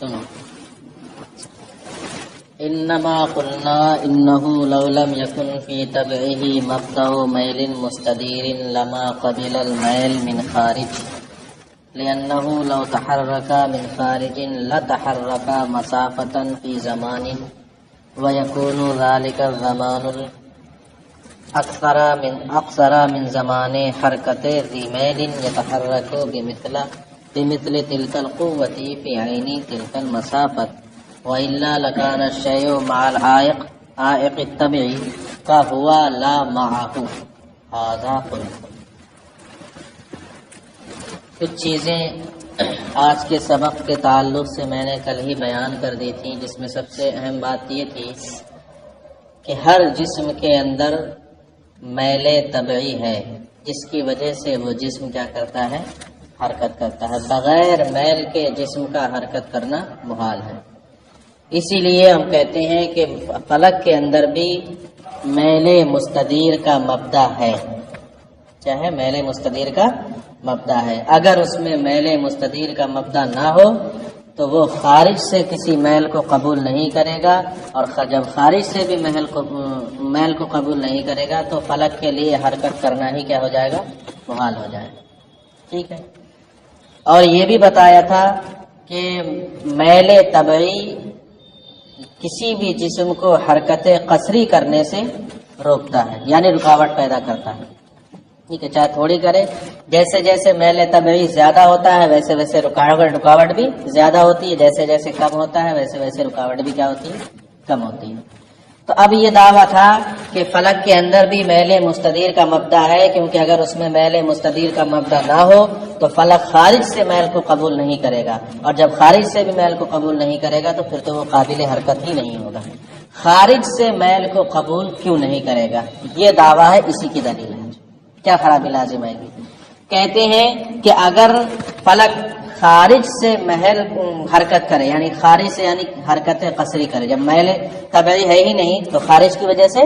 سنو انما قلنا انه لو لم يكن في تبعه مبدأ ميل مستدير لما قبل الميل من خارج لأنه لو تحرك من خارج لتحرك مسافة في زمان ويكون ذلك الزمان أكثر من زمان حركة ذي ميل يتحرك بمثل تلك القوة في عين تلك المسافة وإلا لكان الشيء مع العائق التبعي فهو لا معه هذا قلت. کچھ چیزیں آج کے سبق کے تعلق سے میں نے کل ہی بیان کر دی تھی، جس میں سب سے اہم بات یہ تھی کہ ہر جسم کے اندر میل طبعی ہے، جس کی وجہ سے وہ جسم کیا کرتا ہے، حرکت کرتا ہے. بغیر میل کے جسم کا حرکت کرنا محال ہے. اسی لیے ہم کہتے ہیں کہ فلک کے اندر بھی میل مستدیر کا مبدا ہے، چاہے میل مستدیر کا مبدا ہے. اگر اس میں میل مستدیر کا مبدا نہ ہو تو وہ خارج سے کسی میل کو قبول نہیں کرے گا، اور جب خارج سے بھی میل کو قبول نہیں کرے گا تو فلک کے لیے حرکت کرنا ہی کیا ہو جائے گا، محال ہو جائے گا. ٹھیک ہے. اور یہ بھی بتایا تھا کہ میل طبعی کسی بھی جسم کو حرکت قصری کرنے سے روکتا ہے، یعنی رکاوٹ پیدا کرتا ہے. ٹھیک ہے، چاہے تھوڑی کرے. جیسے جیسے میل طبعی زیادہ ہوتا ہے ویسے ویسے رکاوٹ بھی زیادہ ہوتی ہے، جیسے جیسے کم ہوتا ہے ویسے ویسے رکاوٹ بھی کیا ہوتی ہے، کم ہوتی ہے. تو اب یہ دعویٰ تھا کہ فلک کے اندر بھی میل مستدیر کا مبدا ہے، کیونکہ اگر اس میں میل مستدیر کا مبدا نہ ہو تو فلک خارج سے میل کو قبول نہیں کرے گا، اور جب خارج سے بھی میل کو قبول نہیں کرے گا تو پھر تو وہ قابل حرکت ہی نہیں ہوگا. خارج سے میل کو قبول کیوں نہیں کرے گا، یہ دعویٰ ہے، اسی کی دلیل ہے. کیا خرابی لازم آئے گی؟ کہتے ہیں کہ اگر فلک خارج سے محل حرکت کرے، یعنی خارج سے یعنی حرکت قصری کرے، جب میل طبعی ہے ہی نہیں تو خارج کی وجہ سے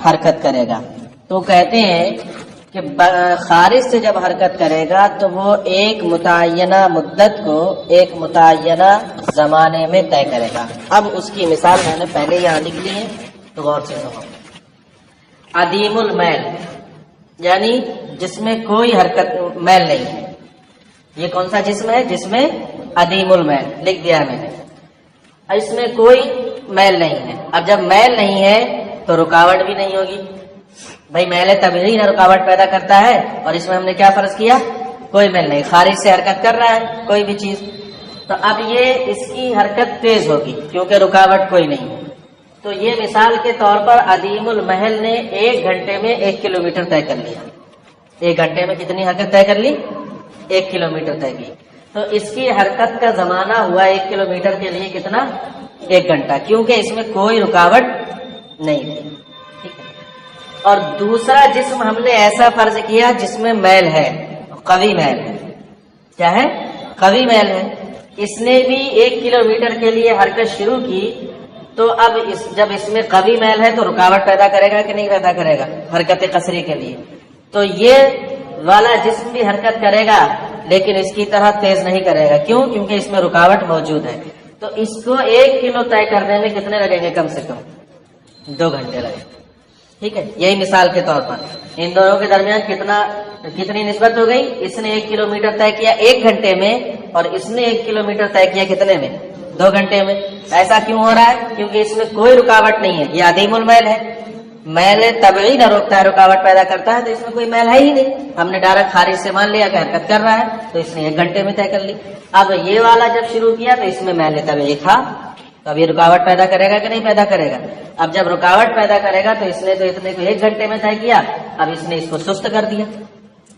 حرکت کرے گا، تو کہتے ہیں کہ خارج سے جب حرکت کرے گا تو وہ ایک متعینہ مدت کو ایک متعینہ زمانے میں طے کرے گا. اب اس کی مثال میں نے پہلے یہاں لکھ لی ہے، تو غور سے سنو. عدیم المیل یعنی جس میں کوئی حرکت میل نہیں ہے. یہ کون سا جسم ہے؟ جس میں عدیم المیل لکھ دیا میں نے، اس میں کوئی میل نہیں ہے. اب جب میل نہیں ہے تو رکاوٹ بھی نہیں ہوگی. بھائی میل طبعی نہ رکاوٹ پیدا کرتا ہے، اور اس میں ہم نے کیا فرض کیا، کوئی میل نہیں، خارج سے حرکت کر رہا ہے کوئی بھی چیز، تو اب یہ اس کی حرکت تیز ہوگی کیونکہ رکاوٹ کوئی نہیں ہے. تو یہ مثال کے طور پر عدیم المحل نے 1 گھنٹے میں 1 کلومیٹر طے کر لیا. 1 گھنٹے میں کتنی حرکت طے کر لی؟ 1 کلومیٹر طے کی. تو اس کی حرکت کا زمانہ ہوا 1 کلومیٹر کے لیے کتنا؟ 1 گھنٹہ، کیونکہ اس میں کوئی رکاوٹ نہیں تھی. ٹھیک ہے. اور دوسرا جسم ہم نے ایسا فرض کیا جس میں میل ہے، قوی میل ہے. کیا ہے؟ قوی میل ہے. اس نے بھی 1 کلومیٹر کے لیے حرکت شروع کی، تو اب جب اس میں قوی میل ہے تو رکاوٹ پیدا کرے گا کہ نہیں پیدا کرے گا حرکت قصری کے لیے. تو یہ والا جسم بھی حرکت کرے گا لیکن اس کی طرح تیز نہیں کرے گا. کیوں؟ کیونکہ اس میں رکاوٹ موجود ہے. تو اس کو 1 کلو طے کرنے میں کتنے لگیں گے؟ کم سے کم 2 گھنٹے لگیں. ٹھیک ہے. یہی مثال کے طور پر ان دونوں کے درمیان کتنی نسبت ہو گئی؟ اس نے 1 کلومیٹر طے کیا 1 گھنٹے میں، اور اس نے 1 کلومیٹر طے کیا کتنے میں؟ 2 گھنٹے میں. ایسا کیوں ہو رہا ہے؟ کیونکہ اس میں کوئی رکاوٹ نہیں ہے. یہ عدیم المیل ہے. میل طبعی نہ روکتا ہے، رکاوٹ پیدا کرتا ہے، تو اس میں کوئی میل ہے ہی نہیں. ہم نے ڈائریکٹ خارج سے مان لیا کہ حرکت کر رہا ہے، تو اس نے 1 گھنٹے میں طے کر لی. اب یہ والا جب شروع کیا تو اس میں میل طبعی تھا، تو اب یہ رکاوٹ پیدا کرے گا کہ نہیں پیدا کرے گا؟ اب جب رکاوٹ پیدا کرے گا تو اس نے تو اتنے کو 1 گھنٹے میں طے کیا، اب اس نے اس کو سست کر دیا.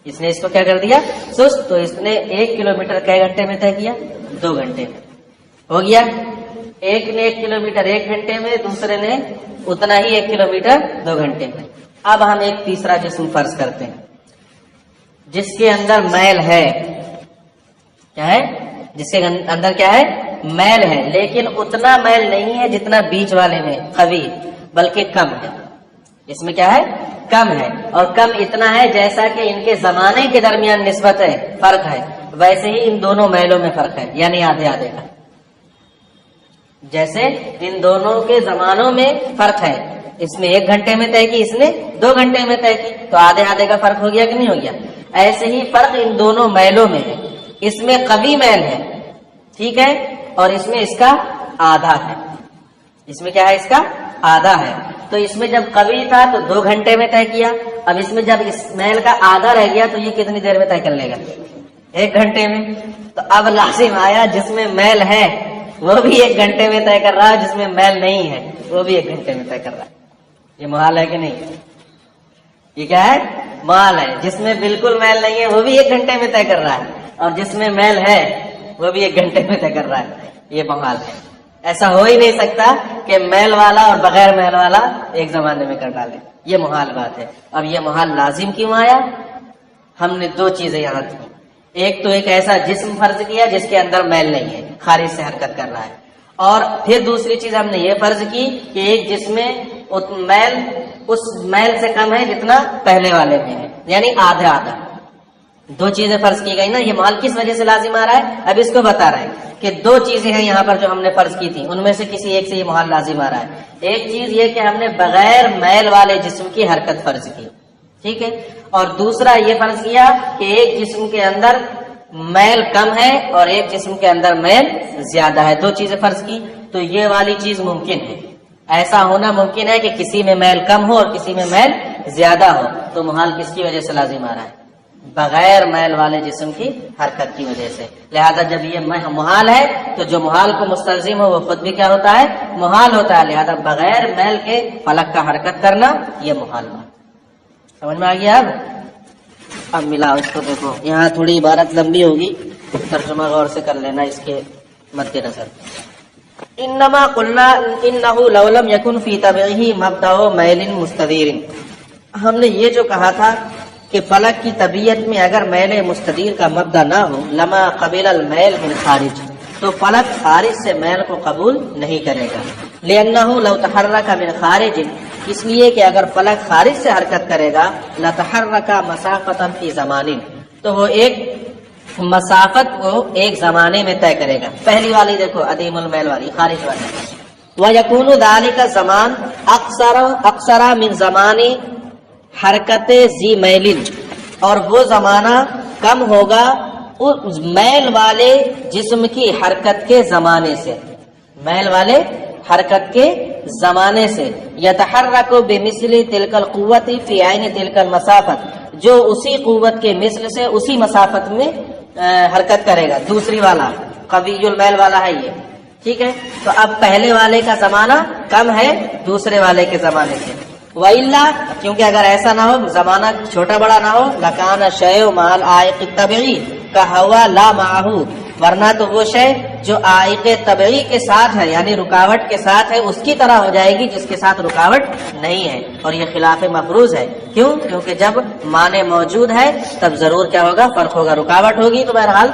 اس نے اس کو کیا کر دیا؟ سست. تو اس نے 1 کلومیٹر کئی گھنٹے میں طے کیا؟ 2 گھنٹے میں. ہو گیا. ایک نے 1 کلومیٹر 1 گھنٹے میں، دوسرے نے اتنا ہی 1 کلومیٹر 2 گھنٹے میں. اب ہم ایک تیسرا جسم فرض کرتے ہیں جس کے اندر میل ہے. کیا ہے؟ جس کے اندر کیا ہے؟ میل ہے، لیکن اتنا میل نہیں ہے جتنا بیچ والے میں قوی، بلکہ کم ہے. اس میں کیا ہے؟ کم ہے. اور کم اتنا ہے جیسا کہ ان کے زمانے کے درمیان نسبت ہے، فرق ہے، ویسے ہی ان دونوں میلوں میں فرق ہے، یعنی آدھے آدھے کا. جیسے ان دونوں کے زمانوں میں فرق ہے، اس میں 1 گھنٹے میں طے کی، اس نے 2 گھنٹے میں طے کی، تو آدھے آدھے کا فرق ہو گیا کہ نہیں ہو گیا؟ ایسے ہی فرق ان دونوں میلوں میں ہے، اس میں قوی میل ہے، ٹھیک ہے، اور اس میں اس کا آدھا ہے، اس میں کیا ہے؟ اس کا آدھا ہے۔ تو اس میں جب قوی تھا تو 2 گھنٹے میں طے کیا، اب اس میں جب اس میل کا آدھا رہ گیا تو یہ کتنی دیر میں طے کر لے گا؟ 1 گھنٹے میں۔ تو اب لازم آیا جس میں میل ہے وہ بھی 1 گھنٹے میں طے کر رہا ہے، جس میں میل نہیں ہے وہ بھی 1 گھنٹے میں طے کر رہا ہے۔ یہ محال ہے کہ نہیں؟ یہ کیا ہے؟ محال ہے۔ جس میں بالکل میل نہیں ہے وہ بھی 1 گھنٹے میں طے کر رہا ہے، اور جس میں میل ہے وہ بھی 1 گھنٹے میں طے کر رہا ہے۔ یہ محال ہے، ایسا ہو ہی نہیں سکتا کہ میل والا اور بغیر میل والا ایک زمانے میں کر ڈالے، یہ محال بات ہے۔ اب یہ محال لازم کیوں آیا؟ ہم نے 2 چیزیں یہاں تھی، ایک تو ایک ایسا جسم فرض کیا جس کے اندر میل نہیں ہے، خارج سے حرکت کر رہا ہے، اور پھر دوسری چیز ہم نے یہ فرض کی کہ ایک جسم میں میل اس میل سے کم ہے جتنا پہلے والے میں ہے، یعنی آدھا آدھا۔ 2 چیزیں فرض کی گئی نا، یہ محال کس وجہ سے لازم آ رہا ہے؟ اب اس کو بتا رہے ہیں کہ 2 چیزیں ہیں یہاں پر جو ہم نے فرض کی تھی، ان میں سے کسی ایک سے یہ محال لازم آ رہا ہے۔ ایک چیز یہ کہ ہم نے بغیر میل والے جسم کی حرکت فرض کی، ٹھیک ہے، اور دوسرا یہ فرض کیا کہ ایک جسم کے اندر میل کم ہے اور ایک جسم کے اندر میل زیادہ ہے۔ 2 چیزیں فرض کی، تو یہ والی چیز ممکن ہے، ایسا ہونا ممکن ہے کہ کسی میں میل کم ہو اور کسی میں میل زیادہ ہو۔ تو محال کس کی وجہ سے لازم آ رہا ہے؟ بغیر میل والے جسم کی حرکت کی وجہ سے۔ لہذا جب یہ محال ہے تو جو محال کو مستلزم ہو وہ خود بھی کیا ہوتا ہے؟ محال ہوتا ہے۔ لہذا بغیر میل کے فلک کا حرکت کرنا یہ محال ہے۔ سمجھ میں آ گیا؟ اب ملاؤ اس کو، دیکھو یہاں تھوڑی عبارت لمبی ہوگی، ترجمہ غور سے کر لینا اس کے مد نظر۔ انما قلنا انه لو لم يكن في طبعه مبدأ میل مستدیر، ہم نے یہ جو کہا تھا کہ فلک کی طبیعت میں اگر میل مستدیر کا مبدا نہ ہو، لما قبل المیل من خارج، تو فلک خارج سے میل کو قبول نہیں کرے گا۔ لأنه لو تحرك من خارج، اس لیے کہ اگر فلک خارج سے حرکت کرے گا، لتحرك مسافة في زمان، تو وہ ایک مسافت کو ایک زمانے میں طے کرے گا۔ پہلی والی دیکھو عدیم المیل والی، خارج والی۔ وَيَكُونُ ذَلِكَ زمان اکثر من زمان حرکت ذی میل، اور وہ زمانہ کم ہوگا اس میل والے جسم کی حرکت کے زمانے سے، میل والے حرکت کے زمانے سے۔ یتحرک بمثل تلک القوت فی عین تلک المسافت، جو اسی قوت کے مثل سے اسی مسافت میں حرکت کرے گا۔ دوسری والا قوی المیل والا ہے یہ، ٹھیک ہے۔ تو اب پہلے والے کا زمانہ کم ہے دوسرے والے کے زمانے سے۔ وَإِلَّا، کیونکہ اگر ایسا نہ ہو، زمانہ چھوٹا بڑا نہ ہو، لَكَانَ الشَّيْءُ مَعَ الْعَائِقِ الطَّبِعِي كَهَوَى لَا مَعَهُ، ورنہ تو وہ شے جو عائق طبعی کے ساتھ ہے یعنی رکاوٹ کے ساتھ ہے اس کی طرح ہو جائے گی جس کے ساتھ رکاوٹ نہیں ہے، اور یہ خلاف مفروض ہے۔ کیوں؟ کیونکہ جب معنی موجود ہے تب ضرور کیا ہوگا؟ فرق ہوگا، رکاوٹ ہوگی۔ تو بہرحال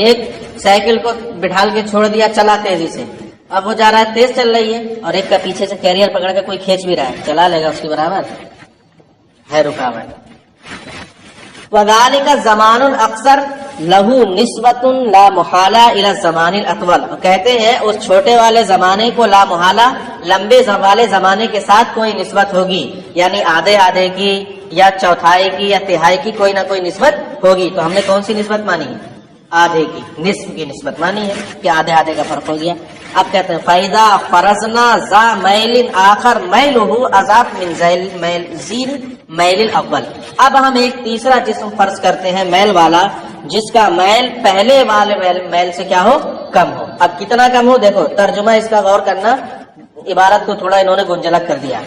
ایک سائیکل کو بٹھال کے چھوڑ دیا، چلا تیزی سے، اب وہ جا رہا ہے، تیز چل رہی ہے، اور ایک کا پیچھے سے کیریئر پکڑ کے کوئی کھینچ بھی رہا ہے، چلا لے گا اس کے برابر ہے، رکاوٹ۔ وَذَلِكَ زَمَانٌ أَقْصَرُ لَهُ نِسْبَةٌ لَا مُحَالَةَ إِلَى الزَّمَانِ الْأَطْوَلِ، کہتے ہیں اس چھوٹے والے زمانے کو لا محالہ لمبے والے زمانے کے ساتھ کوئی نسبت ہوگی، یعنی آدھے آدھے کی یا چوتھائی کی یا تہائی کی کوئی نہ کوئی نسبت ہوگی۔ تو ہم نے کون سی نسبت مانی ہے؟ آدھے کی، نصف کی نسبت مانی ہے کہ آدھے آدھے کا فرق ہو گیا۔ اب کہتے ہیں فَإِذَا فَرَضْنَا ذَا مَيْلٍ آخَرَ مَيْلُهُ أَضْعَفَ مِنْ ذِي الْمَيْلِ الْأَوَّلِ، اب ہم ایک تیسرا جسم فرض کرتے ہیں میل والا جس کا میل پہلے والے میل سے کیا ہو؟ کم ہو۔ اب کتنا کم ہو؟ دیکھو ترجمہ اس کا غور کرنا، عبارت کو تھوڑا انہوں نے گنجلک کر دیا۔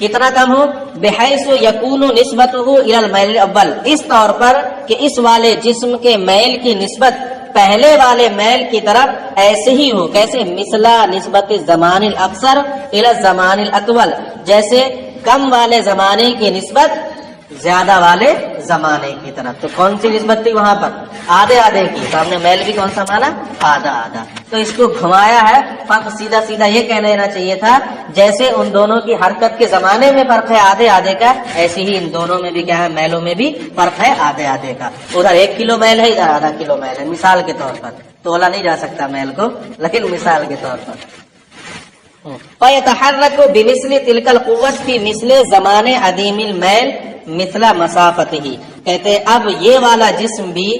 کتنا کم ہو؟ بحیث یکون نسبتہ الی المیل الاول، اس طور پر کہ اس والے جسم کے میل کی نسبت پہلے والے میل کی طرف ایسے ہی ہو۔ کیسے؟ مثلا نسبت زمان الاکثر الی الزمان الاطول، جیسے کم والے زمانے کی نسبت زیادہ والے زمانے کی طرف۔ تو کون سی نسبت تھی وہاں پر؟ آدھے آدھے کی۔ تو ہم نے میل بھی کون سا مانا؟ آدھا آدھا۔ تو اس کو گھمایا ہے، فرق سیدھا سیدھا یہ کہہ دینا چاہیے تھا جیسے ان دونوں کی حرکت کے زمانے میں فرق ہے آدھے آدھے کا، ایسے ہی ان دونوں میں بھی کیا ہے؟ میلوں میں بھی فرق ہے آدھے آدھے کا۔ ادھر 1 کلو میل ہے، ادھر آدھا کلو میل ہے، مثال کے طور پر۔ تولا نہیں جا سکتا میل کو، لیکن مثال کے طور پر فَيَتَحَرَّكُ بِمِثْلِ تِلْكَ الْقُوَّةِ فِي مِثْلِ زَمَانِ عَدِيمِ الْمَيْلِ مِثْلَ مَسَافَتِهِ، کہتے ہیں اب یہ والا جسم بھی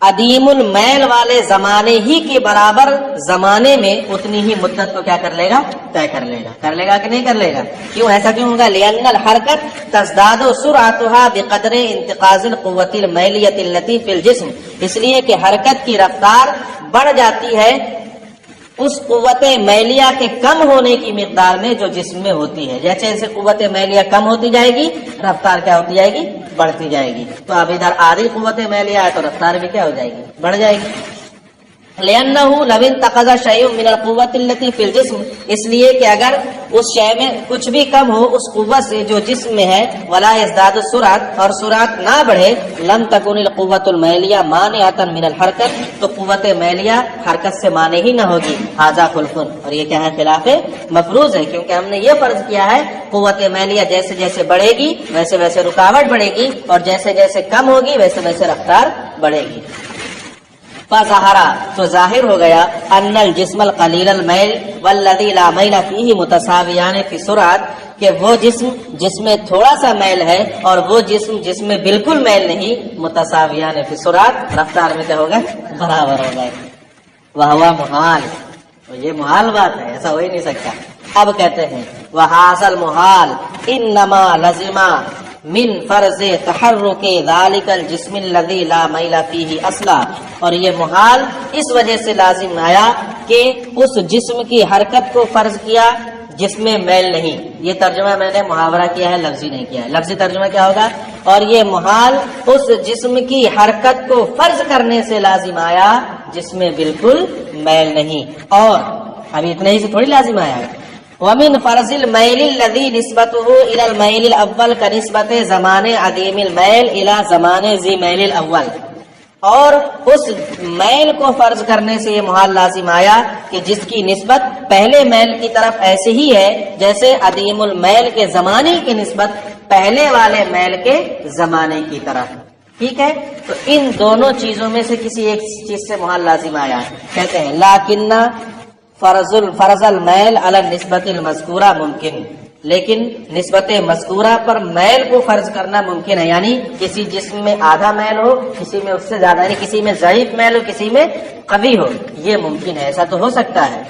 عدیم المیل والے زمانے ہی کے برابر زمانے میں اتنی ہی مدت کو کیا کر لے گا؟ طے کر لے گا۔ کر لے گا کہ نہیں کر لے گا؟ کیوں ایسا کیوں ہوگا؟ لِأَنَّ الْحَرْكَةَ تَزْدَادُ سُرْعَتُهَا بِقَدْرِ انتقاضِ الْقُوَّةِ الْمَيْلِيَّةِ الَّتِي فِي الْجِسْمِ، اس لیے کہ حرکت کی رفتار بڑھ جاتی ہے اس قوت میلیہ کے کم ہونے کی مقدار میں جو جسم میں ہوتی ہے۔ جیسے جیسے قوت میلیہ کم ہوتی جائے گی رفتار کیا ہوتی جائے گی؟ بڑھتی جائے گی۔ تو اب ادھر آدھی قوت میلیہ ہے تو رفتار بھی کیا ہو جائے گی؟ بڑھ جائے گی۔ لِأَنَّهُ لَوْ انْتَقَضَ شَيْءٌ مِنَ الْقُوَّةِ الَّتِي فِي الْجِسْمِ، اس لیے کہ اگر اس شے میں کچھ بھی کم ہو اس قوت سے جو جسم میں ہے، وَلَا يَزْدَادُ السُّرْعَةُ، اور سرعت نہ بڑھے، لَمْ تَكُنِ الْقُوَّةُ الْمَيْلِيَّةُ مَانِعَةً مِنَ الْحَرْكَةِ، تو قوت میلیہ حرکت سے مانع ہی نہ ہوگی۔ ھذا خلف، اور یہ کیا ہے؟ خلاف مفروض ہے، کیونکہ ہم نے یہ فرض کیا ہے قوت میلیہ جیسے جیسے بڑھے گی ویسے ویسے رکاوٹ بڑھے گی، اور جیسے جیسے کم ہوگی ویسے ویسے رفتار بڑھے گی۔ فظہر، تو ظاہر ہو گیا، ان الجسم القلیل المیل والذی لا میل فیہ متساویان فی سرعت، کہ وہ جسم جس میں تھوڑا سا میل ہے اور وہ جسم جس میں بالکل میل نہیں، متساویان فی سرعت، رفتار میں کیا ہوگا؟ برابر ہو گئے۔ وہو محال، تو یہ محال بات ہے، ایسا ہو ہی نہیں سکتا۔ اب کہتے ہیں وہذا المحال انما لزم من فرض تحرک ذالک الجسم الذی لا میل فیہ اصلا، اور یہ محال اس وجہ سے لازم آیا کہ اس جسم کی حرکت کو فرض کیا جس میں میل نہیں۔ یہ ترجمہ میں نے محاورہ کیا ہے، لفظی نہیں کیا ہے۔ لفظی ترجمہ کیا ہوگا؟ اور یہ محال اس جسم کی حرکت کو فرض کرنے سے لازم آیا جس میں بالکل میل نہیں، اور ابھی اتنے ہی سے تھوڑی لازم آیا ہے۔ وَمِن فَرْضِ الْمَيْلِ الَّذِي نِسْبَتُهُ إِلَى الْمَيْلِ الْأَوَّلِ كَنِسْبَةِ زَمَانِ عَدِيمِ الْمَيْلِ إِلَى زَمَانِ ذِي مَيْلِ الْأَوَّلِ، اور اس میل کو فرض کرنے سے یہ محال لازم آیا کہ جس کی نسبت پہلے میل کی طرف ایسے ہی ہے جیسے عدیم المیل کے زمانے کی نسبت پہلے والے میل کے زمانے کی طرف۔ ٹھیک ہے، تو ان دونوں چیزوں میں سے کسی ایک چیز سے محال لازم آیا۔ کہتے ہیں لیکن فرض المیل علی النسبت المذکورہ ممکن، لیکن نسبت مذکورہ پر میل کو فرض کرنا ممکن ہے، یعنی کسی جسم میں آدھا میل ہو، کسی میں اس سے زیادہ، یعنی کسی میں ضعیف میل ہو کسی میں قوی ہو، یہ ممکن ہے، ایسا تو ہو سکتا ہے۔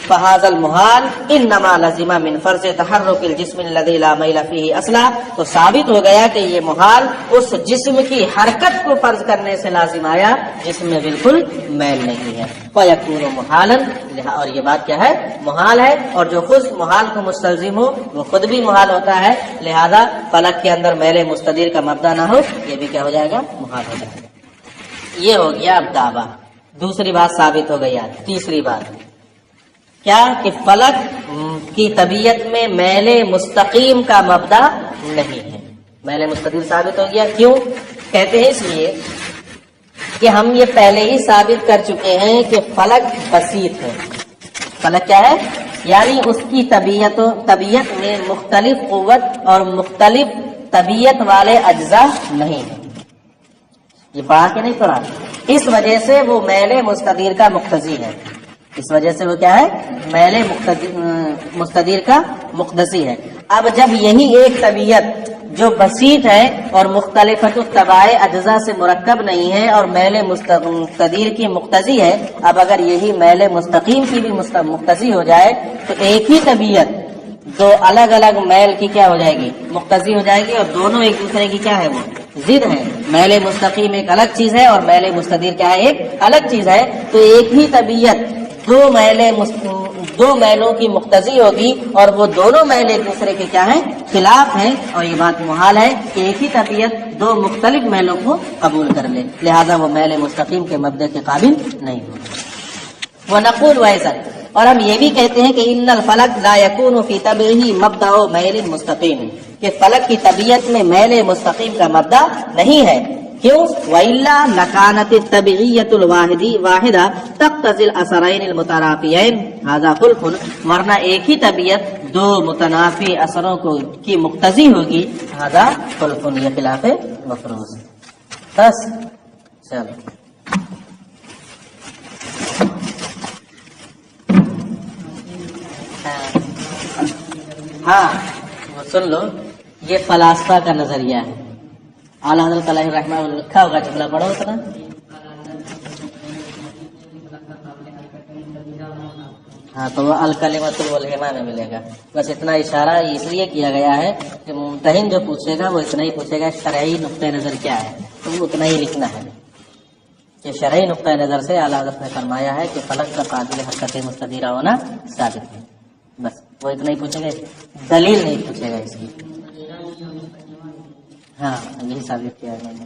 فَهَذَا الْمُحَالُ إِنَّمَا لَزِمَ مِنْ فَرْضِ تَحَرُّكِ الْجِسْمِ الَّذِي لَا مَيْلَ فِيهِ أَصْلًا، تو ثابت ہو گیا کہ یہ محال اس جسم کی حرکت کو فرض کرنے سے لازم آیا جس میں بالکل میل نہیں ہے۔ فَيَكُونُ مُحَالًا، اور یہ بات کیا ہے؟ محال ہے، اور جو خود محال کو مستلزم ہو وہ خود بھی محال ہوتا ہے، لہذا فلک کے اندر میل مستدیر کا مبدا نہ ہو، یہ بھی کیا ہو جائے گا؟ محال ہو جائے گا۔ یہ ہو گیا اب دعویٰ، دوسری بات ثابت ہو گئی۔ تیسری بات کیا؟ کہ فلک کی طبیعت میں میل مستقیم کا مبدا نہیں ہے۔ میل مستقیم ثابت ہو گیا، کیوں؟ کہتے ہیں اس لیے کہ ہم یہ پہلے ہی ثابت کر چکے ہیں کہ فلک بسیط ہے۔ فلک کیا ہے؟ یعنی اس کی طبیعت میں مختلف قوت اور مختلف طبیعت والے اجزاء نہیں ہیں۔ یہ پڑھا کہ نہیں پڑھا؟ اس وجہ سے وہ میل مستدیر کا مقتضی ہے۔ اس وجہ سے وہ کیا ہے؟ میل مستدیر کا مقتضی ہے۔ اب جب یہی ایک طبیعت جو بسیط ہے اور مختلف الطباع اجزاء سے مرکب نہیں ہے اور میل مستدیر کی مقتضی ہے، اب اگر یہی میل مستقیم کی بھی مقتضی ہو جائے تو ایک ہی طبیعت دو الگ الگ میل کی کیا ہو جائے گی؟ مقتضی ہو جائے گی، اور دونوں ایک دوسرے کی کیا ہے؟ وہ ضد ہے۔ میل مستقیم ایک الگ چیز ہے اور میل مستدیر کیا ہے؟ ایک الگ چیز ہے۔ تو ایک ہی طبیعت دو میلوں کی مقتضی ہوگی، اور وہ دونوں میل ایک دوسرے کے کیا ہیں؟ خلاف ہیں، اور یہ بات محال ہے کہ ایک ہی طبیعت دو مختلف میلوں کو قبول کر لے، لہذا وہ میل مستقیم کے مبدأ کے قابل نہیں ہو۔ وَنَقُولُ أَيْضًا، اور ہم یہ بھی کہتے ہیں کہ ان الفلک لا يكون في طبعه مبدأ میل مستقیم، کہ فلک کی طبیعت میں میل مستقیم کا مبدأ نہیں ہے۔ کیوں؟ وَإِلَّا لَكَانَتِ الطَّبِعِيَّةُ الْوَاحِدَةُ تَقْتَضِي الْأَثَرَيْنِ الْمُتَرَافِيَيْنِ هَذَا خُلْفٌ، ورنہ ایک ہی طبیعت دو متنافی اثروں کی مقتضی ہوگی، هَذَا خُلْفٌ، یہ خلاف مفروض۔ بس چلو ہاں وہ سن لو، یہ فلاسفہ کا نظریہ ہے. اعلیٰ حضرت علیہ رحمہ اللہ لکھا ہوگا، جملہ پڑھو اتنا. ہاں تو وہ الکلمۃ الولیمہ میں ملے گا. بس اتنا اشارہ اس لیے کیا گیا ہے کہ ممتحن جو پوچھے گا وہ اتنا ہی پوچھے گا شرعی نقطۂ نظر کیا ہے، تو وہ اتنا ہی لکھنا ہے کہ شرعی نقطۂ نظر سے اعلیٰ حضرت نے فرمایا ہے کہ فلک کا قابل حرکت مستدیرہ ہونا ثابت ہے. بس وہ اتنا ہی پوچھے گا، دلیل نہیں پوچھے گا اس کی. ہاں یہی ثابت کیا ہے میں نے.